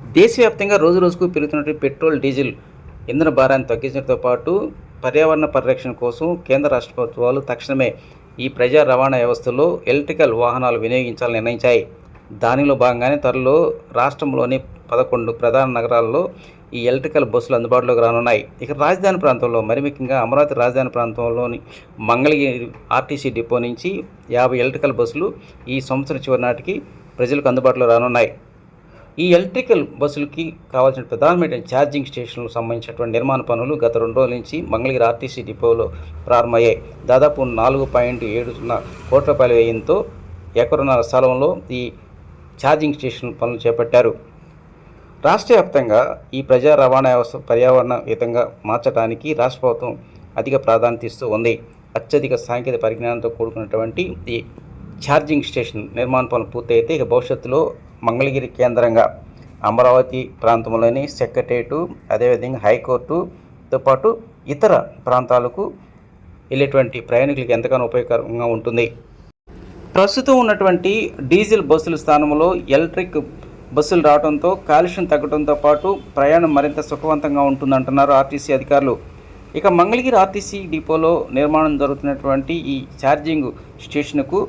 దేశవ్యాప్తంగా రోజురోజుకు పెరుగుతున్నటువంటి పెట్రోల్, డీజిల్ ఇంధన భారాన్ని తగ్గించడంతో పాటు పర్యావరణ పరిరక్షణ కోసం కేంద్ర రాష్ట్ర ప్రభుత్వాలు తక్షణమే ఈ ప్రజా రవాణా వ్యవస్థలో ఎలక్ట్రికల్ వాహనాలు వినియోగించాలని నిర్ణయించాయి. దానిలో భాగంగానే త్వరలో రాష్ట్రంలోని 11 ప్రధాన నగరాల్లో ఈ ఎలక్ట్రికల్ బస్సులు అందుబాటులోకి రానున్నాయి. ఇక రాజధాని ప్రాంతంలో, మరి ముఖ్యంగా అమరావతి రాజధాని ప్రాంతంలోని మంగళగిరి ఆర్టీసీ డిపో నుంచి 50 ఎలక్ట్రికల్ బస్సులు ఈ సంవత్సరం చివరి నాటికి ప్రజలకు అందుబాటులో రానున్నాయి. ఈ ఎలక్ట్రికల్ బస్సులకి కావాల్సిన ప్రధానమైన ఛార్జింగ్ స్టేషన్లకు సంబంధించినటువంటి నిర్మాణ పనులు గత 2 రోజుల నుంచి మంగళగిరి ఆర్టీసీ డిపోలో ప్రారంభమయ్యాయి. దాదాపు 4.70 కోట్ల రూపాయల వ్యయంతో ఎకరున్నర స్థలంలో ఈ ఛార్జింగ్ స్టేషన్ పనులు చేపట్టారు. రాష్ట్ర వ్యాప్తంగా ఈ ప్రజా రవాణా వ్యవస్థ పర్యావరణ హితంగా మార్చడానికి రాష్ట్ర ప్రభుత్వం అధిక ప్రాధాన్యత ఇస్తూ ఉంది. అత్యధిక సాంకేతిక పరిజ్ఞానంతో కూడుకున్నటువంటి ఈ ఛార్జింగ్ స్టేషన్ నిర్మాణ పనులు పూర్తయితే ఇక భవిష్యత్తులో మంగళగిరి కేంద్రంగా అమరావతి ప్రాంతంలోని సెక్రటేరియట్, అదేవిధంగా హైకోర్టుతో పాటు ఇతర ప్రాంతాలకు వెళ్ళేటువంటి ప్రయాణికులకు ఎంతగానో ఉపయోగకరంగా ఉంటుంది. ప్రస్తుతం ఉన్నటువంటి డీజిల్ బస్సుల స్థానంలో ఎలక్ట్రిక్ బస్సులు రావడంతో కాలుష్యం తగ్గడంతో పాటు ప్రయాణం మరింత సుఖవంతంగా ఉంటుందంటున్నారు ఆర్టీసీ అధికారులు. ఇక మంగళగిరి ఆర్టీసీ డిపోలో నిర్మాణం జరుగుతున్నటువంటి ఈ ఛార్జింగ్ స్టేషన్కు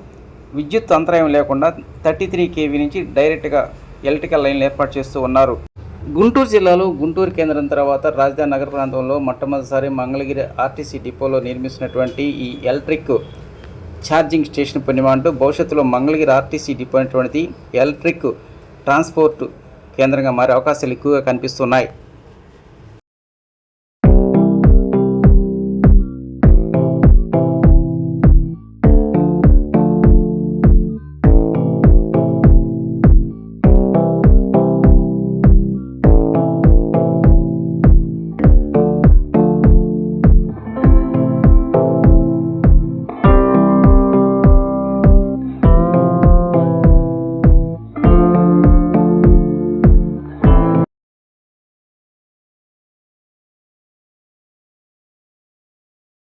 విద్యుత్ అంతరాయం లేకుండా 33 kV నుంచి డైరెక్ట్గా ఎలక్ట్రికల్ లైన్లు ఏర్పాటు చేస్తూ ఉన్నారు. గుంటూరు జిల్లాలో గుంటూరు కేంద్రం తర్వాత రాజధాని నగర ప్రాంతంలో మొట్టమొదటిసారి మంగళగిరి ఆర్టీసీ డిపోలో నిర్మిస్తున్నటువంటి ఈ ఎలక్ట్రిక్ ఛార్జింగ్ స్టేషన్ పుణ్యమాంటూ భవిష్యత్తులో మంగళగిరి ఆర్టీసీ డిపో అనేటువంటిది ఎలక్ట్రిక్ ట్రాన్స్పోర్ట్ కేంద్రంగా మారే అవకాశాలు ఎక్కువగా కనిపిస్తున్నాయి.